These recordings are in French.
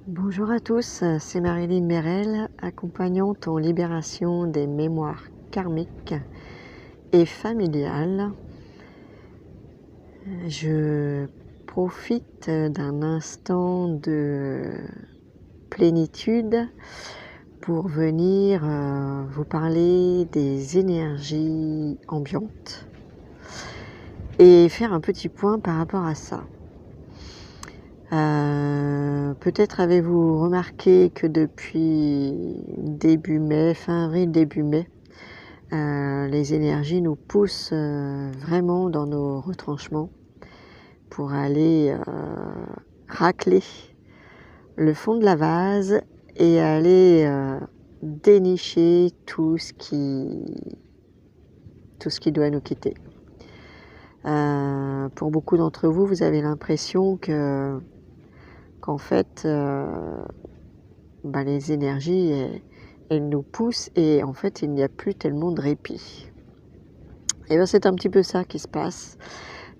Bonjour à tous, c'est Marilyn Merel, accompagnante en libération des mémoires karmiques et familiales. Je profite d'un instant de plénitude pour venir vous parler des énergies ambiantes et faire un petit point par rapport à ça. Peut-être avez-vous remarqué que depuis début mai, fin avril, début mai, les énergies nous poussent vraiment dans nos retranchements pour aller racler le fond de la vase et aller dénicher tout ce qui doit nous quitter. Pour beaucoup d'entre vous, vous avez l'impression qu'en fait, les énergies, elles nous poussent et en fait, il n'y a plus tellement de répit. Et bien, c'est un petit peu ça qui se passe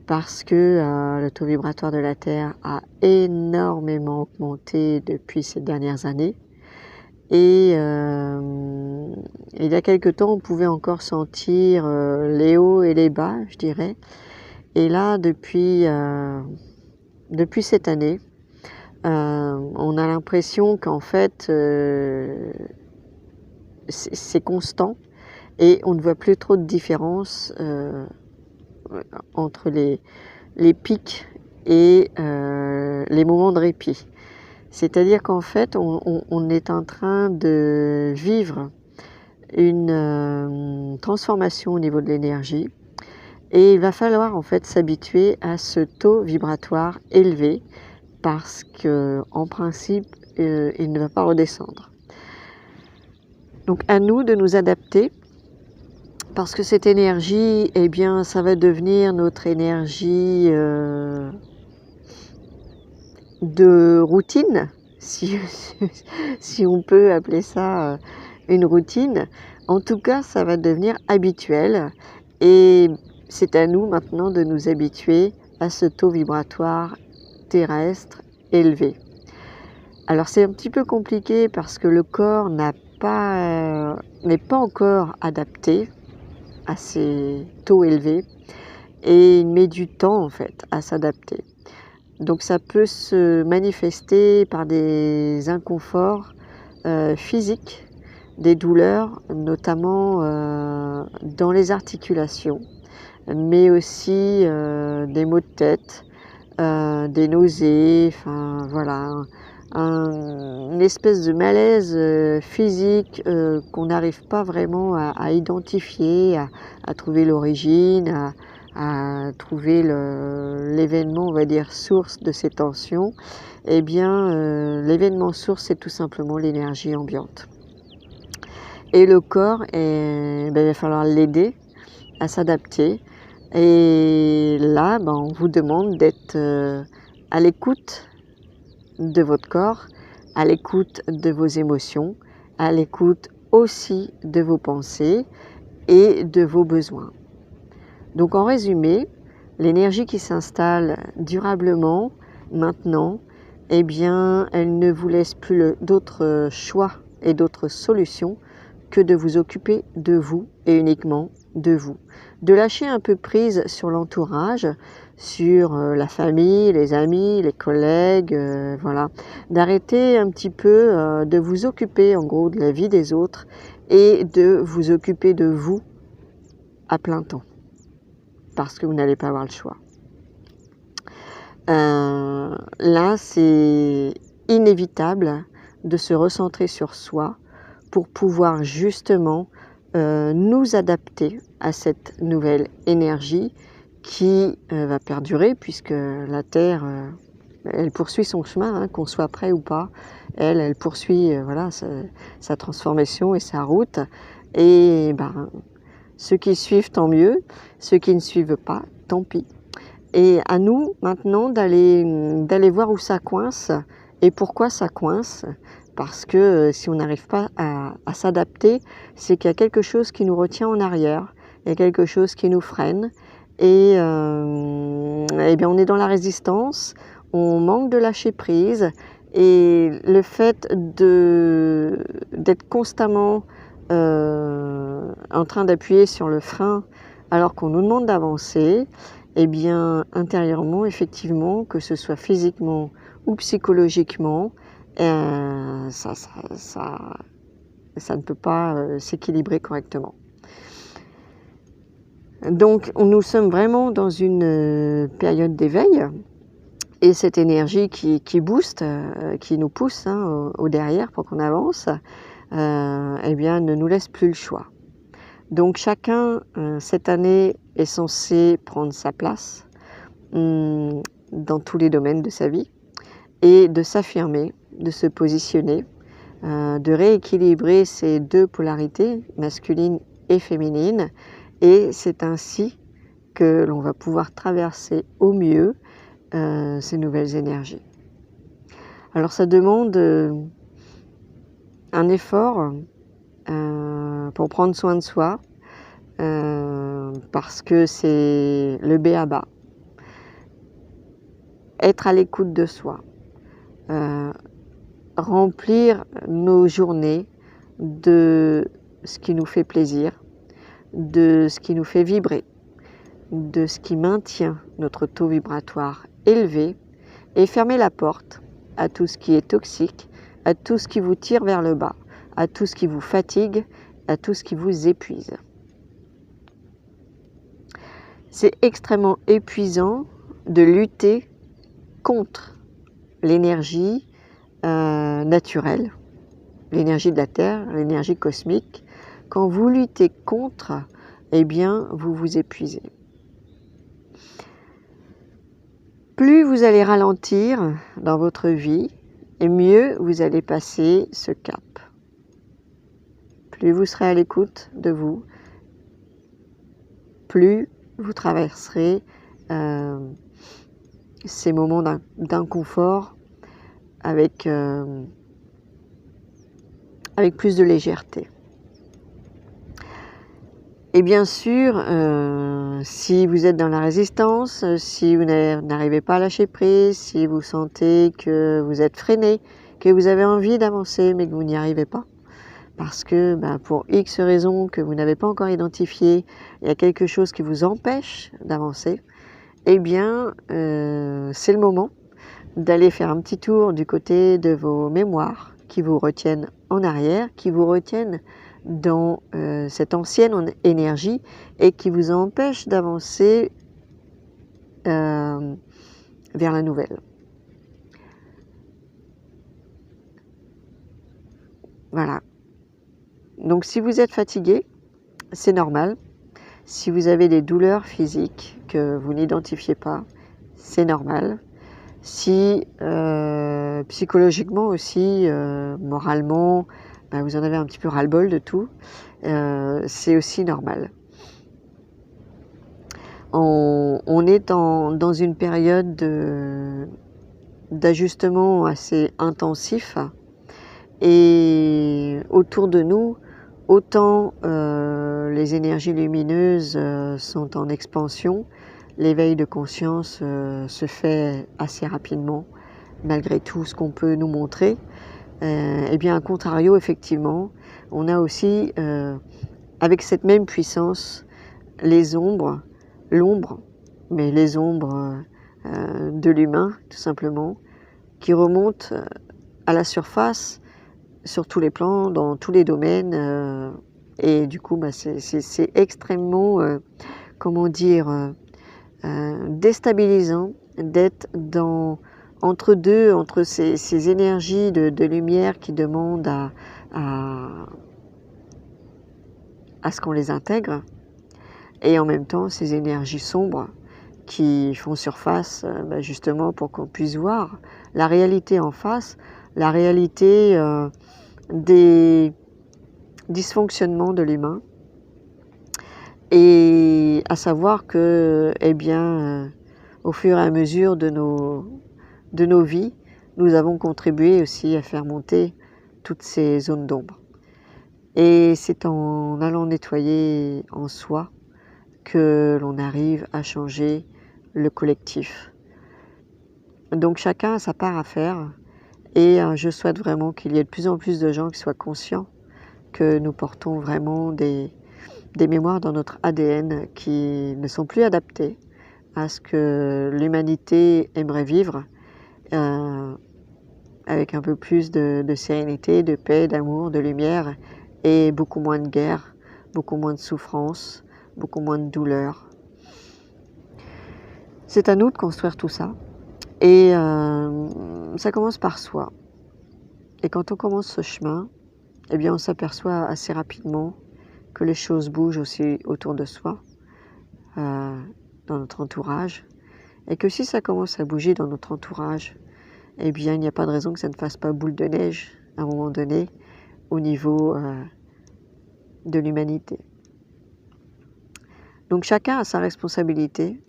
parce que le taux vibratoire de la Terre a énormément augmenté depuis ces dernières années. Et il y a quelque temps, on pouvait encore sentir les hauts et les bas, je dirais. Et là, depuis cette année, on a l'impression qu'en fait, c'est constant et on ne voit plus trop de différence entre les pics et les moments de répit. C'est-à-dire qu'en fait, on est en train de vivre une transformation au niveau de l'énergie et il va falloir en fait s'habituer à ce taux vibratoire élevé parce qu'en principe, il ne va pas redescendre. Donc à nous de nous adapter parce que cette énergie, eh bien, ça va devenir notre énergie de routine, si on peut appeler ça une routine. En tout cas, ça va devenir habituel et c'est à nous maintenant de nous habituer à ce taux vibratoire terrestre élevé. Alors c'est un petit peu compliqué parce que le corps n'est pas encore adapté à ces taux élevés et il met du temps en fait à s'adapter. Donc ça peut se manifester par des inconforts physiques, des douleurs, notamment dans les articulations, mais aussi des maux de tête, des nausées, enfin voilà, une espèce de malaise physique qu'on n'arrive pas vraiment à identifier, à trouver l'origine, à trouver l'événement, on va dire, source de ces tensions. Eh bien, l'événement source, c'est tout simplement l'énergie ambiante. Et le corps, il va falloir l'aider à s'adapter. Et là, on vous demande d'être à l'écoute de votre corps, à l'écoute de vos émotions, à l'écoute aussi de vos pensées et de vos besoins. Donc en résumé, l'énergie qui s'installe durablement maintenant, eh bien, elle ne vous laisse plus d'autres choix et d'autres solutions que de vous occuper de vous et uniquement de vous. De lâcher un peu prise sur l'entourage, sur la famille, les amis, les collègues, voilà. D'arrêter un petit peu de vous occuper en gros de la vie des autres et de vous occuper de vous à plein temps. Parce que vous n'allez pas avoir le choix. Là, c'est inévitable de se recentrer sur soi pour pouvoir justement nous adapter à cette nouvelle énergie qui va perdurer puisque la Terre, elle poursuit son chemin, qu'on soit prêt ou pas. Elle poursuit voilà, sa transformation et sa route. Et ceux qui suivent, tant mieux. Ceux qui ne suivent pas, tant pis. Et à nous maintenant d'aller voir où ça coince et pourquoi ça coince. Parce que si on n'arrive pas à s'adapter, c'est qu'il y a quelque chose qui nous retient en arrière, il y a quelque chose qui nous freine. Et bien on est dans la résistance, on manque de lâcher prise Et le fait d'être constamment en train d'appuyer sur le frein alors qu'on nous demande d'avancer, eh bien intérieurement, effectivement, que ce soit physiquement ou psychologiquement, ça ne peut pas s'équilibrer correctement. Donc nous sommes vraiment dans une période d'éveil, et cette énergie qui booste, qui nous pousse au derrière pour qu'on avance, eh bien ne nous laisse plus le choix. Donc chacun cette année est censé prendre sa place dans tous les domaines de sa vie et de s'affirmer, de se positionner, de rééquilibrer ces deux polarités, masculine et féminine, et c'est ainsi que l'on va pouvoir traverser au mieux ces nouvelles énergies. Alors ça demande un effort pour prendre soin de soi, parce que c'est le b.a.-ba. Être à l'écoute de soi, remplir nos journées de ce qui nous fait plaisir, de ce qui nous fait vibrer, de ce qui maintient notre taux vibratoire élevé, et fermer la porte à tout ce qui est toxique, à tout ce qui vous tire vers le bas, à tout ce qui vous fatigue, à tout ce qui vous épuise. C'est extrêmement épuisant de lutter contre l'énergie naturelle, l'énergie de la Terre, l'énergie cosmique. Quand vous luttez contre, eh bien, vous vous épuisez. Plus vous allez ralentir dans votre vie, et mieux vous allez passer ce cap. Plus vous serez à l'écoute de vous, plus vous traverserez ces moments d'inconfort avec plus de légèreté. Et bien sûr, si vous êtes dans la résistance, si vous n'arrivez pas à lâcher prise, si vous sentez que vous êtes freiné, que vous avez envie d'avancer mais que vous n'y arrivez pas, parce que pour X raisons que vous n'avez pas encore identifiées, il y a quelque chose qui vous empêche d'avancer, eh bien c'est le moment d'aller faire un petit tour du côté de vos mémoires qui vous retiennent en arrière, qui vous retiennent dans cette ancienne énergie et qui vous empêche d'avancer vers la nouvelle. Voilà. Donc si vous êtes fatigué, c'est normal. Si vous avez des douleurs physiques que vous n'identifiez pas, c'est normal. Si psychologiquement aussi, moralement, vous en avez un petit peu ras-le-bol de tout, c'est aussi normal. On est dans une période d'ajustement assez intensif, et autour de nous, autant les énergies lumineuses sont en expansion, l'éveil de conscience se fait assez rapidement, malgré tout ce qu'on peut nous montrer. Et bien, à contrario, effectivement, on a aussi, avec cette même puissance, les ombres, l'ombre, mais les ombres de l'humain, tout simplement, qui remontent à la surface, sur tous les plans, dans tous les domaines, et du coup, c'est extrêmement, déstabilisant d'être entre ces énergies de lumière qui demandent à ce qu'on les intègre, et en même temps ces énergies sombres qui font surface justement pour qu'on puisse voir la réalité en face, la réalité des dysfonctionnements de l'humain, et à savoir que au fur et à mesure de nos vies, nous avons contribué aussi à faire monter toutes ces zones d'ombre. Et c'est en allant nettoyer en soi que l'on arrive à changer le collectif. Donc chacun a sa part à faire, Et je souhaite vraiment qu'il y ait de plus en plus de gens qui soient conscients que nous portons vraiment des mémoires dans notre ADN qui ne sont plus adaptées à ce que l'humanité aimerait vivre, avec un peu plus de sérénité, de paix, d'amour, de lumière et beaucoup moins de guerre, beaucoup moins de souffrance, beaucoup moins de douleur. C'est à nous de construire tout ça et ça commence par soi. Et quand on commence ce chemin, eh bien on s'aperçoit assez rapidement que les choses bougent aussi autour de soi, dans notre entourage, et que si ça commence à bouger dans notre entourage, eh bien il n'y a pas de raison que ça ne fasse pas boule de neige à un moment donné au niveau de l'humanité. Donc chacun a sa responsabilité,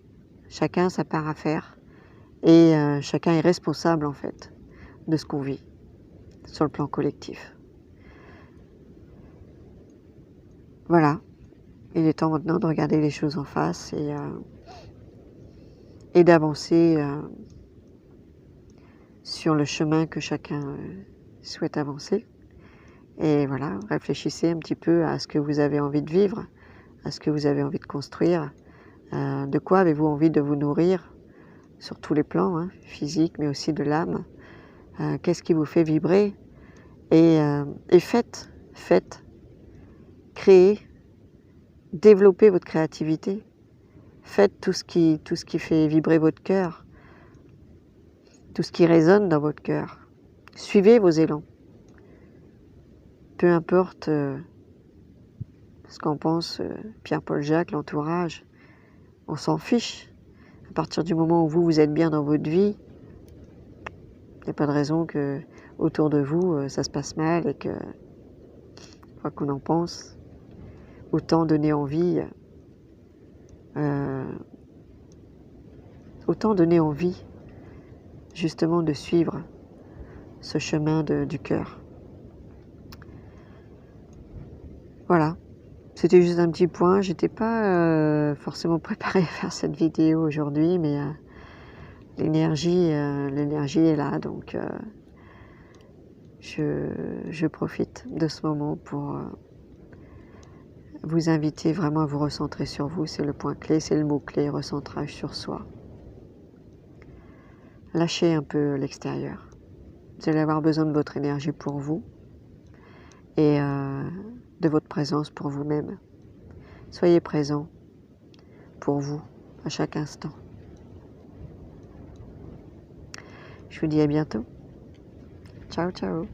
chacun a sa part à faire, et chacun est responsable en fait de ce qu'on vit sur le plan collectif. Voilà, il est temps maintenant de regarder les choses en face et d'avancer sur le chemin que chacun souhaite avancer. Et voilà, réfléchissez un petit peu à ce que vous avez envie de vivre, à ce que vous avez envie de construire, de quoi avez-vous envie de vous nourrir sur tous les plans, hein, physique mais aussi de l'âme. Qu'est-ce qui vous fait vibrer et faites, créez, développez votre créativité, faites tout ce qui fait vibrer votre cœur, tout ce qui résonne dans votre cœur. Suivez vos élans. Peu importe ce qu'en pense Pierre-Paul Jacques, l'entourage, on s'en fiche. À partir du moment où vous êtes bien dans votre vie, il n'y a pas de raison que autour de vous ça se passe mal et que, quoi qu'on en pense, autant donner envie justement de suivre ce chemin du cœur. Voilà, c'était juste un petit point. J'étais pas forcément préparée à faire cette vidéo aujourd'hui, mais l'énergie est là, donc je profite de ce moment pour vous inviter vraiment à vous recentrer sur vous. C'est le point clé, c'est le mot-clé, recentrage sur soi. Lâchez un peu l'extérieur. Vous allez avoir besoin de votre énergie pour vous et de votre présence pour vous-même. Soyez présent pour vous à chaque instant. Je vous dis à bientôt. Ciao, ciao.